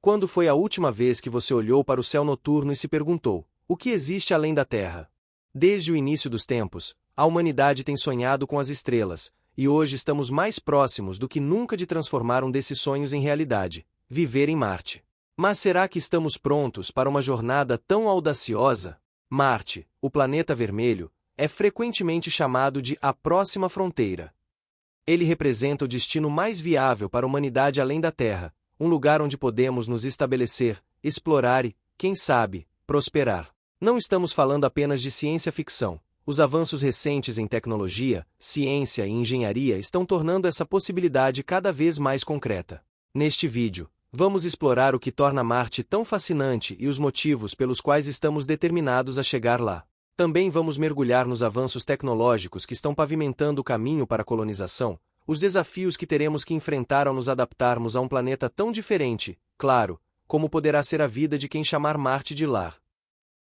Quando foi a última vez que você olhou para o céu noturno e se perguntou: o que existe além da Terra? Desde o início dos tempos, a humanidade tem sonhado com as estrelas, e hoje estamos mais próximos do que nunca de transformar um desses sonhos em realidade: viver em Marte. Mas será que estamos prontos para uma jornada tão audaciosa? Marte, o planeta vermelho, é frequentemente chamado de a próxima fronteira. Ele representa o destino mais viável para a humanidade além da Terra, um lugar onde podemos nos estabelecer, explorar e, quem sabe, prosperar. Não estamos falando apenas de ciência ficção. Os avanços recentes em tecnologia, ciência e engenharia estão tornando essa possibilidade cada vez mais concreta. Neste vídeo, vamos explorar o que torna Marte tão fascinante e os motivos pelos quais estamos determinados a chegar lá. Também vamos mergulhar nos avanços tecnológicos que estão pavimentando o caminho para a colonização, os desafios que teremos que enfrentar ao nos adaptarmos a um planeta tão diferente, claro, como poderá ser a vida de quem chamar Marte de lar.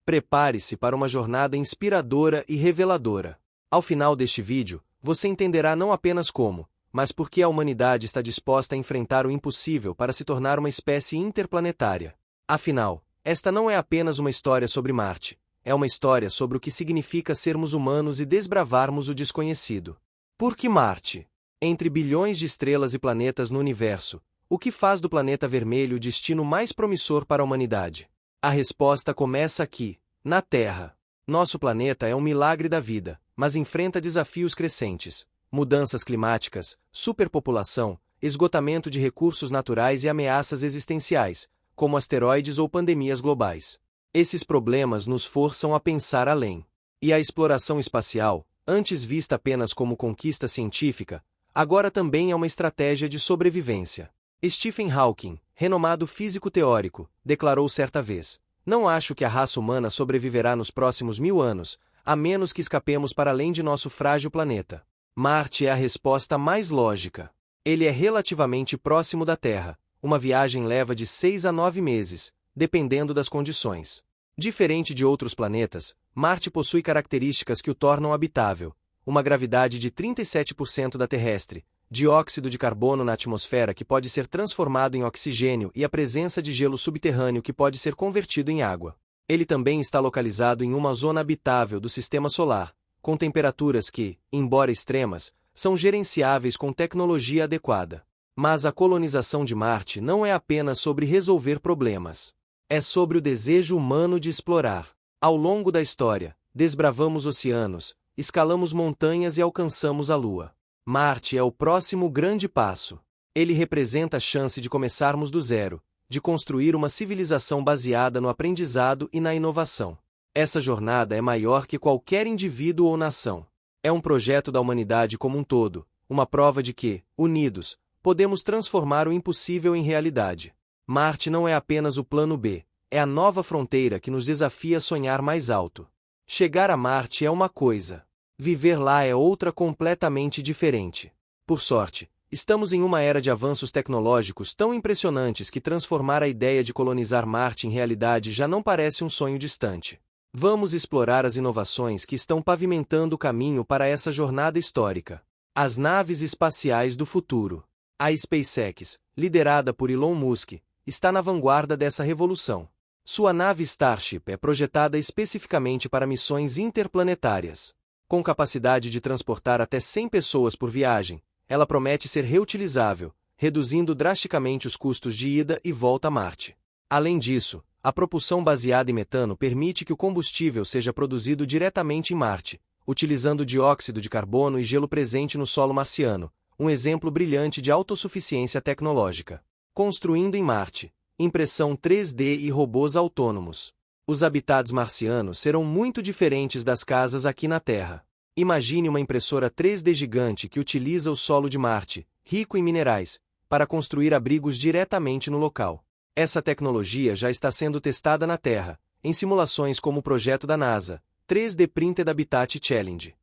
Prepare-se para uma jornada inspiradora e reveladora. Ao final deste vídeo, você entenderá não apenas como, mas por que a humanidade está disposta a enfrentar o impossível para se tornar uma espécie interplanetária. Afinal, esta não é apenas uma história sobre Marte, é uma história sobre o que significa sermos humanos e desbravarmos o desconhecido. Por que Marte? Entre bilhões de estrelas e planetas no universo, o que faz do planeta vermelho o destino mais promissor para a humanidade? A resposta começa aqui, na Terra. Nosso planeta é um milagre da vida, mas enfrenta desafios crescentes: mudanças climáticas, superpopulação, esgotamento de recursos naturais e ameaças existenciais, como asteroides ou pandemias globais. Esses problemas nos forçam a pensar além. E a exploração espacial, antes vista apenas como conquista científica, agora também é uma estratégia de sobrevivência. Stephen Hawking, renomado físico teórico, declarou certa vez: não acho que a raça humana sobreviverá nos próximos 1000 anos, a menos que escapemos para além de nosso frágil planeta. Marte é a resposta mais lógica. Ele é relativamente próximo da Terra. Uma viagem leva de 6 a 9 meses, dependendo das condições. Diferente de outros planetas, Marte possui características que o tornam habitável: uma gravidade de 37% da terrestre, dióxido de carbono na atmosfera que pode ser transformado em oxigênio e a presença de gelo subterrâneo que pode ser convertido em água. Ele também está localizado em uma zona habitável do Sistema Solar, com temperaturas que, embora extremas, são gerenciáveis com tecnologia adequada. Mas a colonização de Marte não é apenas sobre resolver problemas. É sobre o desejo humano de explorar. Ao longo da história, desbravamos oceanos, escalamos montanhas e alcançamos a Lua. Marte é o próximo grande passo. Ele representa a chance de começarmos do zero, de construir uma civilização baseada no aprendizado e na inovação. Essa jornada é maior que qualquer indivíduo ou nação. É um projeto da humanidade como um todo, uma prova de que, unidos, podemos transformar o impossível em realidade. Marte não é apenas o plano B, é a nova fronteira que nos desafia a sonhar mais alto. Chegar a Marte é uma coisa. Viver lá é outra completamente diferente. Por sorte, estamos em uma era de avanços tecnológicos tão impressionantes que transformar a ideia de colonizar Marte em realidade já não parece um sonho distante. Vamos explorar as inovações que estão pavimentando o caminho para essa jornada histórica. As naves espaciais do futuro. A SpaceX, liderada por Elon Musk, está na vanguarda dessa revolução. Sua nave Starship é projetada especificamente para missões interplanetárias. Com capacidade de transportar até 100 pessoas por viagem, ela promete ser reutilizável, reduzindo drasticamente os custos de ida e volta a Marte. Além disso, a propulsão baseada em metano permite que o combustível seja produzido diretamente em Marte, utilizando dióxido de carbono e gelo presente no solo marciano, um exemplo brilhante de autossuficiência tecnológica. Construindo em Marte, impressão 3D e robôs autônomos. Os habitats marcianos serão muito diferentes das casas aqui na Terra. Imagine uma impressora 3D gigante que utiliza o solo de Marte, rico em minerais, para construir abrigos diretamente no local. Essa tecnologia já está sendo testada na Terra, em simulações como o projeto da NASA, 3D Printed Habitat Challenge.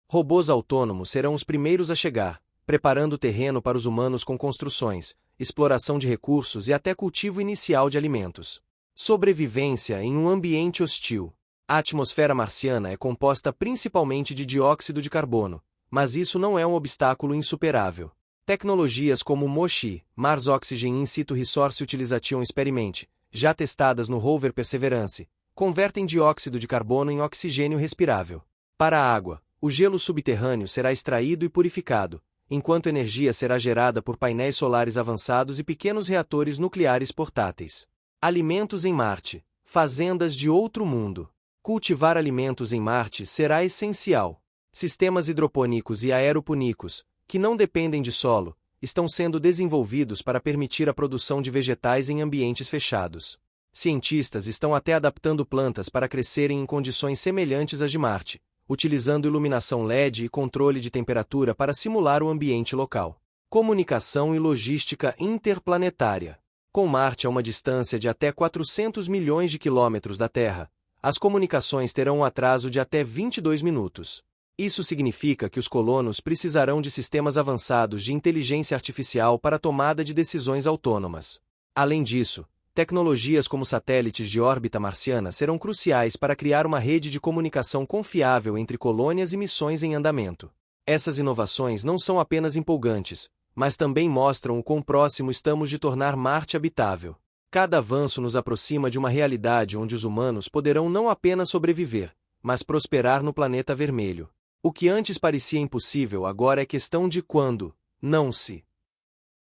Robôs autônomos serão os primeiros a chegar, preparando o terreno para os humanos com construções, exploração de recursos e até cultivo inicial de alimentos. Sobrevivência em um ambiente hostil. A atmosfera marciana é composta principalmente de dióxido de carbono, mas isso não é um obstáculo insuperável. Tecnologias como MOXIE, Mars Oxygen In Situ Resource Utilization Experiment, já testadas no rover Perseverance, convertem dióxido de carbono em oxigênio respirável. Para a água, o gelo subterrâneo será extraído e purificado, enquanto energia será gerada por painéis solares avançados e pequenos reatores nucleares portáteis. Alimentos em Marte, fazendas de outro mundo. Cultivar alimentos em Marte será essencial. Sistemas hidropônicos e aeropônicos, que não dependem de solo, estão sendo desenvolvidos para permitir a produção de vegetais em ambientes fechados. Cientistas estão até adaptando plantas para crescerem em condições semelhantes às de Marte, utilizando iluminação LED e controle de temperatura para simular o ambiente local. Comunicação e logística interplanetária. Com Marte a uma distância de até 400 milhões de quilômetros da Terra, as comunicações terão um atraso de até 22 minutos. Isso significa que os colonos precisarão de sistemas avançados de inteligência artificial para a tomada de decisões autônomas. Além disso, tecnologias como satélites de órbita marciana serão cruciais para criar uma rede de comunicação confiável entre colônias e missões em andamento. Essas inovações não são apenas empolgantes, mas também mostram o quão próximo estamos de tornar Marte habitável. Cada avanço nos aproxima de uma realidade onde os humanos poderão não apenas sobreviver, mas prosperar no planeta vermelho. O que antes parecia impossível agora é questão de quando, não se.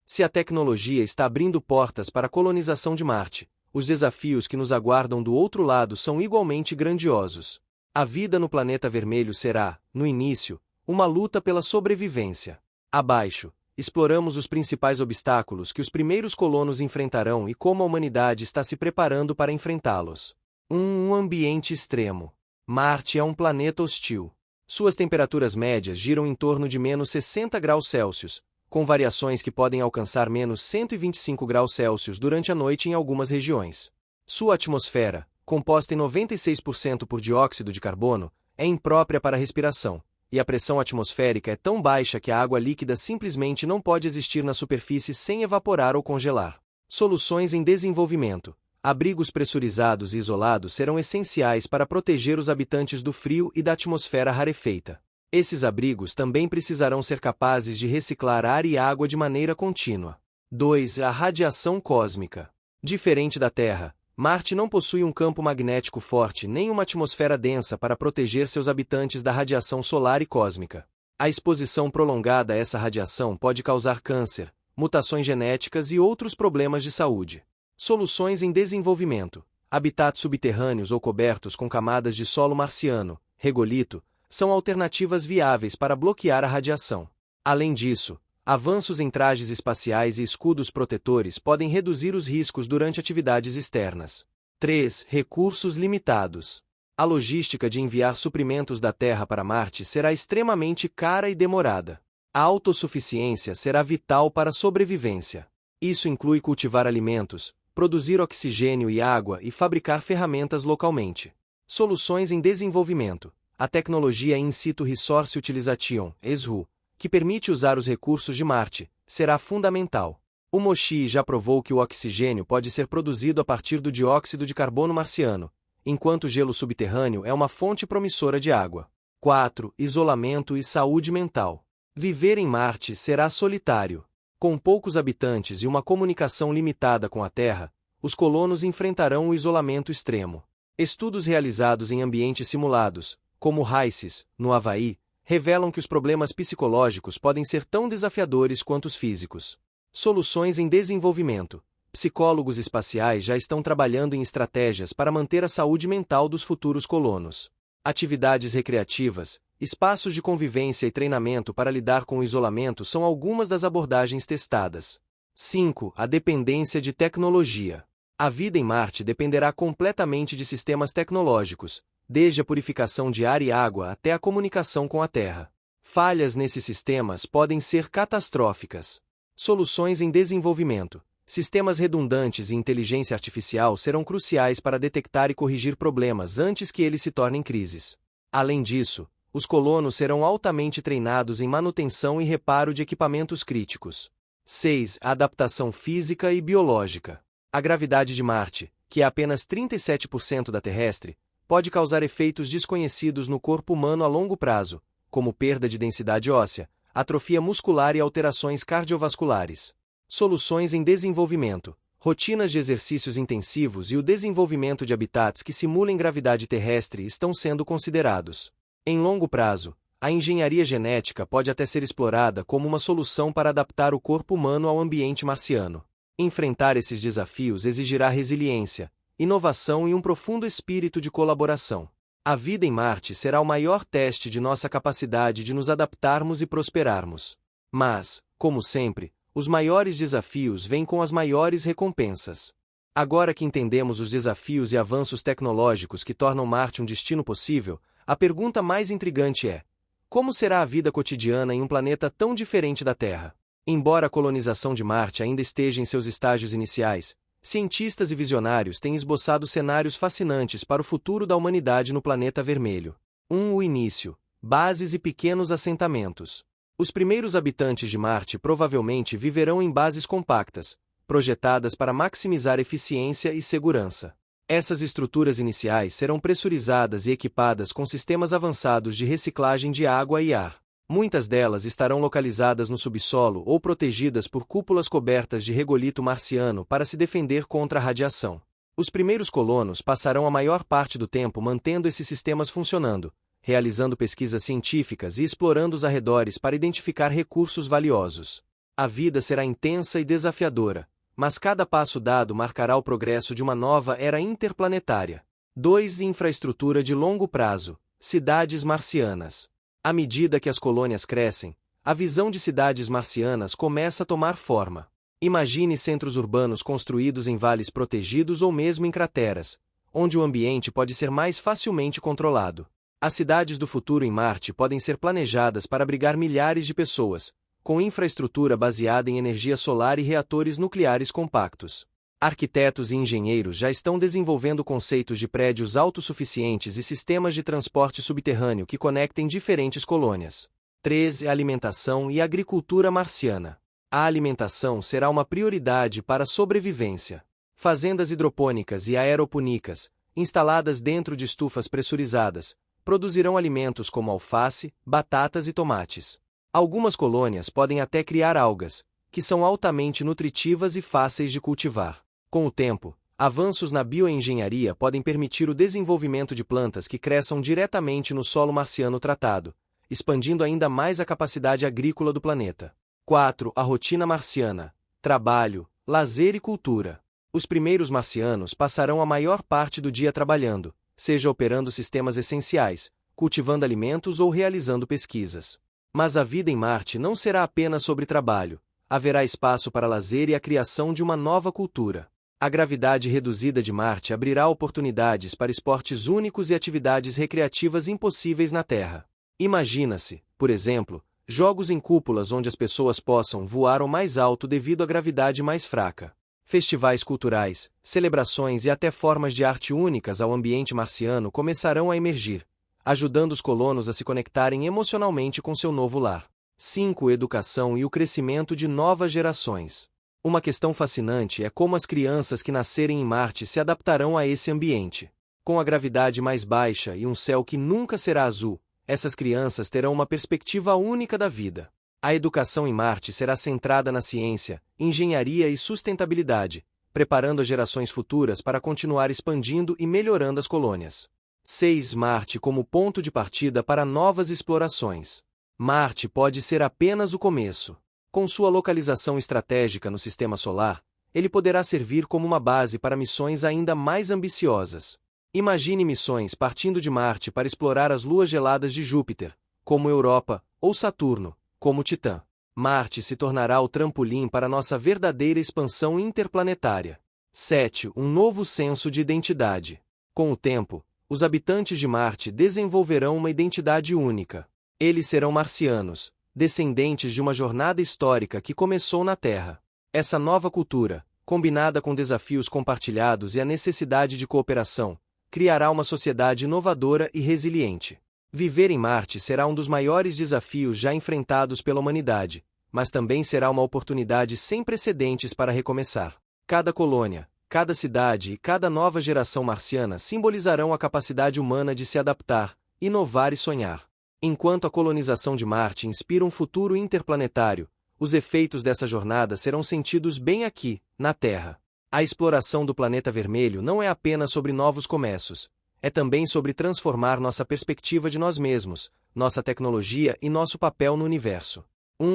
Se a tecnologia está abrindo portas para a colonização de Marte, os desafios que nos aguardam do outro lado são igualmente grandiosos. A vida no planeta vermelho será, no início, uma luta pela sobrevivência. Abaixo, exploramos os principais obstáculos que os primeiros colonos enfrentarão e como a humanidade está se preparando para enfrentá-los. Um ambiente extremo. Marte é um planeta hostil. Suas temperaturas médias giram em torno de menos 60 graus Celsius, com variações que podem alcançar menos 125 graus Celsius durante a noite em algumas regiões. Sua atmosfera, composta em 96% por dióxido de carbono, é imprópria para a respiração, e a pressão atmosférica é tão baixa que a água líquida simplesmente não pode existir na superfície sem evaporar ou congelar. Soluções em desenvolvimento. Abrigos pressurizados e isolados serão essenciais para proteger os habitantes do frio e da atmosfera rarefeita. Esses abrigos também precisarão ser capazes de reciclar ar e água de maneira contínua. 2. A radiação cósmica. Diferente da Terra, Marte não possui um campo magnético forte nem uma atmosfera densa para proteger seus habitantes da radiação solar e cósmica. A exposição prolongada a essa radiação pode causar câncer, mutações genéticas e outros problemas de saúde. Soluções em desenvolvimento. Habitats subterrâneos ou cobertos com camadas de solo marciano, regolito, são alternativas viáveis para bloquear a radiação. Além disso, avanços em trajes espaciais e escudos protetores podem reduzir os riscos durante atividades externas. 3. Recursos limitados. A logística de enviar suprimentos da Terra para Marte será extremamente cara e demorada. A autossuficiência será vital para a sobrevivência. Isso inclui cultivar alimentos, produzir oxigênio e água e fabricar ferramentas localmente. Soluções em desenvolvimento. A tecnologia In Situ Resource Utilization, ESRU, que permite usar os recursos de Marte, será fundamental. O MOXIE já provou que o oxigênio pode ser produzido a partir do dióxido de carbono marciano, enquanto o gelo subterrâneo é uma fonte promissora de água. 4. Isolamento e saúde mental. Viver em Marte será solitário. Com poucos habitantes e uma comunicação limitada com a Terra, os colonos enfrentarão o isolamento extremo. Estudos realizados em ambientes simulados, como HICES, no Havaí, revelam que os problemas psicológicos podem ser tão desafiadores quanto os físicos. Soluções em desenvolvimento. Psicólogos espaciais já estão trabalhando em estratégias para manter a saúde mental dos futuros colonos. Atividades recreativas, espaços de convivência e treinamento para lidar com o isolamento são algumas das abordagens testadas. 5. A dependência de tecnologia. A vida em Marte dependerá completamente de sistemas tecnológicos, desde a purificação de ar e água até a comunicação com a Terra. Falhas nesses sistemas podem ser catastróficas. Soluções em desenvolvimento. Sistemas redundantes e inteligência artificial serão cruciais para detectar e corrigir problemas antes que eles se tornem crises. Além disso, os colonos serão altamente treinados em manutenção e reparo de equipamentos críticos. 6. A adaptação física e biológica. A gravidade de Marte, que é apenas 37% da terrestre, pode causar efeitos desconhecidos no corpo humano a longo prazo, como perda de densidade óssea, atrofia muscular e alterações cardiovasculares. Soluções em desenvolvimento, rotinas de exercícios intensivos e o desenvolvimento de habitats que simulem gravidade terrestre estão sendo considerados. Em longo prazo, a engenharia genética pode até ser explorada como uma solução para adaptar o corpo humano ao ambiente marciano. Enfrentar esses desafios exigirá resiliência, inovação e um profundo espírito de colaboração. A vida em Marte será o maior teste de nossa capacidade de nos adaptarmos e prosperarmos. Mas, como sempre, os maiores desafios vêm com as maiores recompensas. Agora que entendemos os desafios e avanços tecnológicos que tornam Marte um destino possível, a pergunta mais intrigante é: como será a vida cotidiana em um planeta tão diferente da Terra? Embora a colonização de Marte ainda esteja em seus estágios iniciais, cientistas e visionários têm esboçado cenários fascinantes para o futuro da humanidade no planeta vermelho. O início, bases e pequenos assentamentos. Os primeiros habitantes de Marte provavelmente viverão em bases compactas, projetadas para maximizar eficiência e segurança. Essas estruturas iniciais serão pressurizadas e equipadas com sistemas avançados de reciclagem de água e ar. Muitas delas estarão localizadas no subsolo ou protegidas por cúpulas cobertas de regolito marciano para se defender contra a radiação. Os primeiros colonos passarão a maior parte do tempo mantendo esses sistemas funcionando, realizando pesquisas científicas e explorando os arredores para identificar recursos valiosos. A vida será intensa e desafiadora, mas cada passo dado marcará o progresso de uma nova era interplanetária. 2. Infraestrutura de longo prazo, cidades marcianas. À medida que as colônias crescem, a visão de cidades marcianas começa a tomar forma. Imagine centros urbanos construídos em vales protegidos ou mesmo em crateras, onde o ambiente pode ser mais facilmente controlado. As cidades do futuro em Marte podem ser planejadas para abrigar milhares de pessoas, com infraestrutura baseada em energia solar e reatores nucleares compactos. Arquitetos e engenheiros já estão desenvolvendo conceitos de prédios autossuficientes e sistemas de transporte subterrâneo que conectem diferentes colônias. 13. Alimentação e agricultura marciana. A alimentação será uma prioridade para a sobrevivência. Fazendas hidropônicas e aeroponicas, instaladas dentro de estufas pressurizadas, produzirão alimentos como alface, batatas e tomates. Algumas colônias podem até criar algas, que são altamente nutritivas e fáceis de cultivar. Com o tempo, avanços na bioengenharia podem permitir o desenvolvimento de plantas que cresçam diretamente no solo marciano tratado, expandindo ainda mais a capacidade agrícola do planeta. 4. A rotina marciana, trabalho, lazer e cultura. Os primeiros marcianos passarão a maior parte do dia trabalhando, seja operando sistemas essenciais, cultivando alimentos ou realizando pesquisas. Mas a vida em Marte não será apenas sobre trabalho. Haverá espaço para lazer e a criação de uma nova cultura. A gravidade reduzida de Marte abrirá oportunidades para esportes únicos e atividades recreativas impossíveis na Terra. Imagina-se, por exemplo, jogos em cúpulas onde as pessoas possam voar ao mais alto devido à gravidade mais fraca. Festivais culturais, celebrações e até formas de arte únicas ao ambiente marciano começarão a emergir, ajudando os colonos a se conectarem emocionalmente com seu novo lar. 5. Educação e o crescimento de novas gerações. Uma questão fascinante é como as crianças que nascerem em Marte se adaptarão a esse ambiente. Com a gravidade mais baixa e um céu que nunca será azul, essas crianças terão uma perspectiva única da vida. A educação em Marte será centrada na ciência, engenharia e sustentabilidade, preparando as gerações futuras para continuar expandindo e melhorando as colônias. 6. Marte como ponto de partida para novas explorações. Marte pode ser apenas o começo. Com sua localização estratégica no sistema solar, ele poderá servir como uma base para missões ainda mais ambiciosas. Imagine missões partindo de Marte para explorar as luas geladas de Júpiter, como Europa, ou Saturno, como Titã. Marte se tornará o trampolim para nossa verdadeira expansão interplanetária. 7. Um novo senso de identidade. Com o tempo, os habitantes de Marte desenvolverão uma identidade única. Eles serão marcianos, descendentes de uma jornada histórica que começou na Terra. Essa nova cultura, combinada com desafios compartilhados e a necessidade de cooperação, criará uma sociedade inovadora e resiliente. Viver em Marte será um dos maiores desafios já enfrentados pela humanidade, mas também será uma oportunidade sem precedentes para recomeçar. Cada colônia, cada cidade e cada nova geração marciana simbolizarão a capacidade humana de se adaptar, inovar e sonhar. Enquanto a colonização de Marte inspira um futuro interplanetário, os efeitos dessa jornada serão sentidos bem aqui, na Terra. A exploração do planeta vermelho não é apenas sobre novos começos, é também sobre transformar nossa perspectiva de nós mesmos, nossa tecnologia e nosso papel no universo.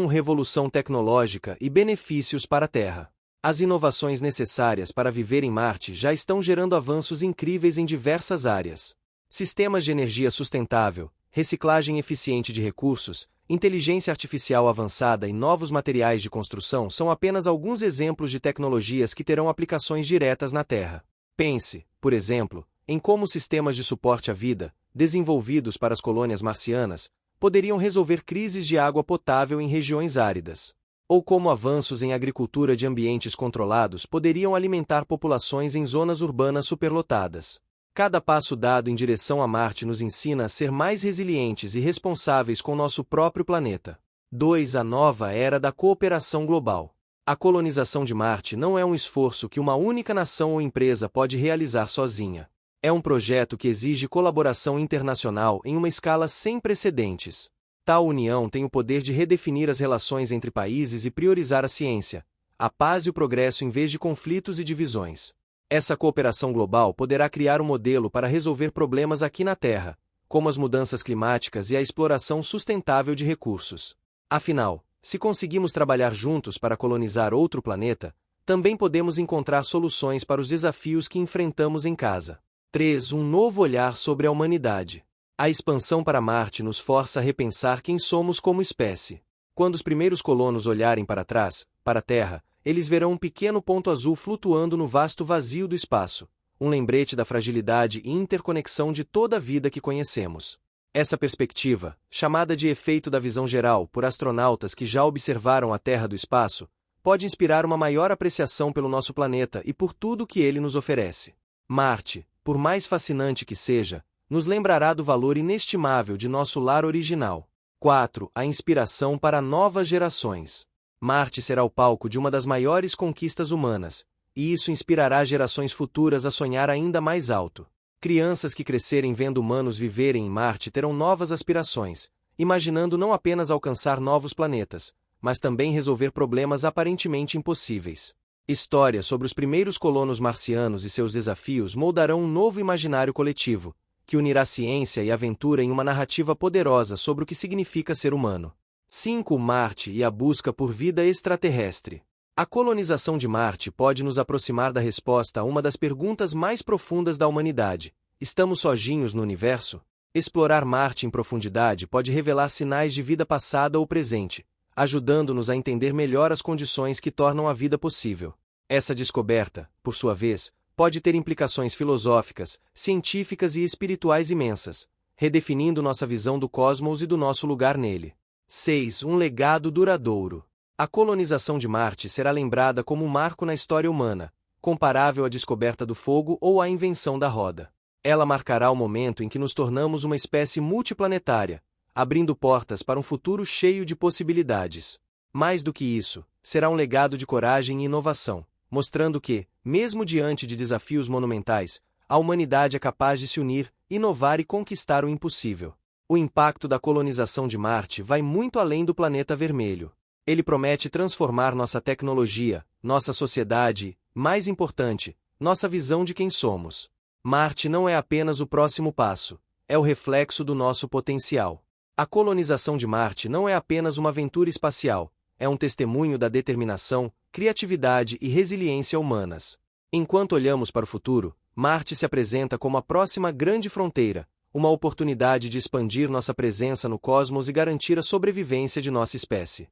Revolução tecnológica e benefícios para a Terra. As inovações necessárias para viver em Marte já estão gerando avanços incríveis em diversas áreas. Sistemas de energia sustentável, reciclagem eficiente de recursos, inteligência artificial avançada e novos materiais de construção são apenas alguns exemplos de tecnologias que terão aplicações diretas na Terra. Pense, por exemplo, em como sistemas de suporte à vida, desenvolvidos para as colônias marcianas, poderiam resolver crises de água potável em regiões áridas. Ou como avanços em agricultura de ambientes controlados poderiam alimentar populações em zonas urbanas superlotadas. Cada passo dado em direção a Marte nos ensina a ser mais resilientes e responsáveis com nosso próprio planeta. 2. A nova era da cooperação global. A colonização de Marte não é um esforço que uma única nação ou empresa pode realizar sozinha. É um projeto que exige colaboração internacional em uma escala sem precedentes. Tal união tem o poder de redefinir as relações entre países e priorizar a ciência, a paz e o progresso em vez de conflitos e divisões. Essa cooperação global poderá criar um modelo para resolver problemas aqui na Terra, como as mudanças climáticas e a exploração sustentável de recursos. Afinal, se conseguimos trabalhar juntos para colonizar outro planeta, também podemos encontrar soluções para os desafios que enfrentamos em casa. 3. Um novo olhar sobre a humanidade. A expansão para Marte nos força a repensar quem somos como espécie. Quando os primeiros colonos olharem para trás, para a Terra, eles verão um pequeno ponto azul flutuando no vasto vazio do espaço, um lembrete da fragilidade e interconexão de toda a vida que conhecemos. Essa perspectiva, chamada de efeito da visão geral por astronautas que já observaram a Terra do espaço, pode inspirar uma maior apreciação pelo nosso planeta e por tudo que ele nos oferece. Marte, por mais fascinante que seja, nos lembrará do valor inestimável de nosso lar original. 4. A inspiração para novas gerações. Marte será o palco de uma das maiores conquistas humanas, e isso inspirará gerações futuras a sonhar ainda mais alto. Crianças que crescerem vendo humanos viverem em Marte terão novas aspirações, imaginando não apenas alcançar novos planetas, mas também resolver problemas aparentemente impossíveis. Histórias sobre os primeiros colonos marcianos e seus desafios moldarão um novo imaginário coletivo, que unirá ciência e aventura em uma narrativa poderosa sobre o que significa ser humano. 5. Marte e a busca por vida extraterrestre. A colonização de Marte pode nos aproximar da resposta a uma das perguntas mais profundas da humanidade: estamos sozinhos no universo? Explorar Marte em profundidade pode revelar sinais de vida passada ou presente, ajudando-nos a entender melhor as condições que tornam a vida possível. Essa descoberta, por sua vez, pode ter implicações filosóficas, científicas e espirituais imensas, redefinindo nossa visão do cosmos e do nosso lugar nele. 6. Um legado duradouro. A colonização de Marte será lembrada como um marco na história humana, comparável à descoberta do fogo ou à invenção da roda. Ela marcará o momento em que nos tornamos uma espécie multiplanetária, abrindo portas para um futuro cheio de possibilidades. Mais do que isso, será um legado de coragem e inovação, mostrando que, mesmo diante de desafios monumentais, a humanidade é capaz de se unir, inovar e conquistar o impossível. O impacto da colonização de Marte vai muito além do planeta vermelho. Ele promete transformar nossa tecnologia, nossa sociedade e, mais importante, nossa visão de quem somos. Marte não é apenas o próximo passo, é o reflexo do nosso potencial. A colonização de Marte não é apenas uma aventura espacial, é um testemunho da determinação, criatividade e resiliência humanas. Enquanto olhamos para o futuro, Marte se apresenta como a próxima grande fronteira, uma oportunidade de expandir nossa presença no cosmos e garantir a sobrevivência de nossa espécie.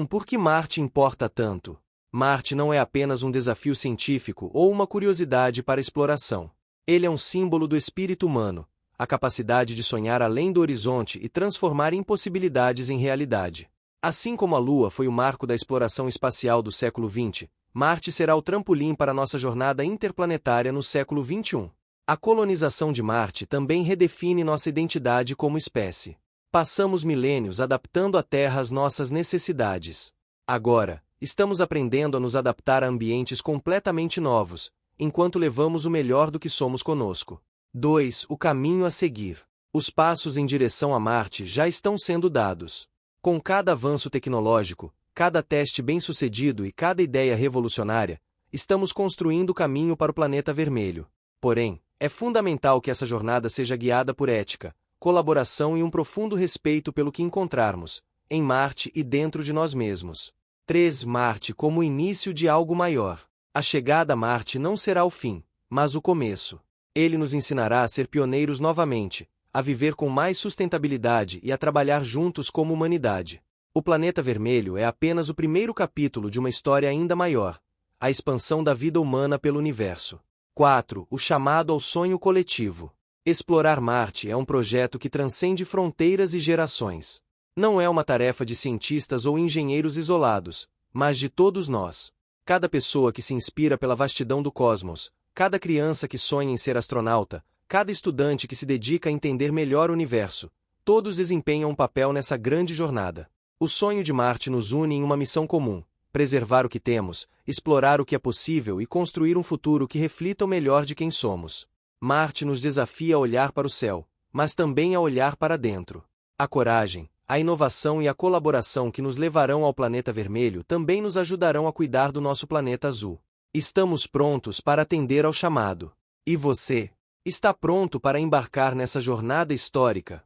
Por que Marte importa tanto? Marte não é apenas um desafio científico ou uma curiosidade para exploração. Ele é um símbolo do espírito humano, a capacidade de sonhar além do horizonte e transformar impossibilidades em realidade. Assim como a Lua foi o marco da exploração espacial do século XX, Marte será o trampolim para nossa jornada interplanetária no século XXI. A colonização de Marte também redefine nossa identidade como espécie. Passamos milênios adaptando a Terra às nossas necessidades. Agora, estamos aprendendo a nos adaptar a ambientes completamente novos, enquanto levamos o melhor do que somos conosco. 2. O caminho a seguir. Os passos em direção a Marte já estão sendo dados. Com cada avanço tecnológico, cada teste bem-sucedido e cada ideia revolucionária, estamos construindo o caminho para o planeta vermelho. Porém, é fundamental que essa jornada seja guiada por ética, colaboração e um profundo respeito pelo que encontrarmos, em Marte e dentro de nós mesmos. 3. Marte como o início de algo maior. A chegada a Marte não será o fim, mas o começo. Ele nos ensinará a ser pioneiros novamente, a viver com mais sustentabilidade e a trabalhar juntos como humanidade. O planeta vermelho é apenas o primeiro capítulo de uma história ainda maior, a expansão da vida humana pelo universo. 4. O chamado ao sonho coletivo. Explorar Marte é um projeto que transcende fronteiras e gerações. Não é uma tarefa de cientistas ou engenheiros isolados, mas de todos nós. Cada pessoa que se inspira pela vastidão do cosmos, cada criança que sonha em ser astronauta, cada estudante que se dedica a entender melhor o universo, todos desempenham um papel nessa grande jornada. O sonho de Marte nos une em uma missão comum: preservar o que temos, explorar o que é possível e construir um futuro que reflita o melhor de quem somos. Marte nos desafia a olhar para o céu, mas também a olhar para dentro. A coragem, a inovação e a colaboração que nos levarão ao planeta vermelho também nos ajudarão a cuidar do nosso planeta azul. Estamos prontos para atender ao chamado. E você? Está pronto para embarcar nessa jornada histórica?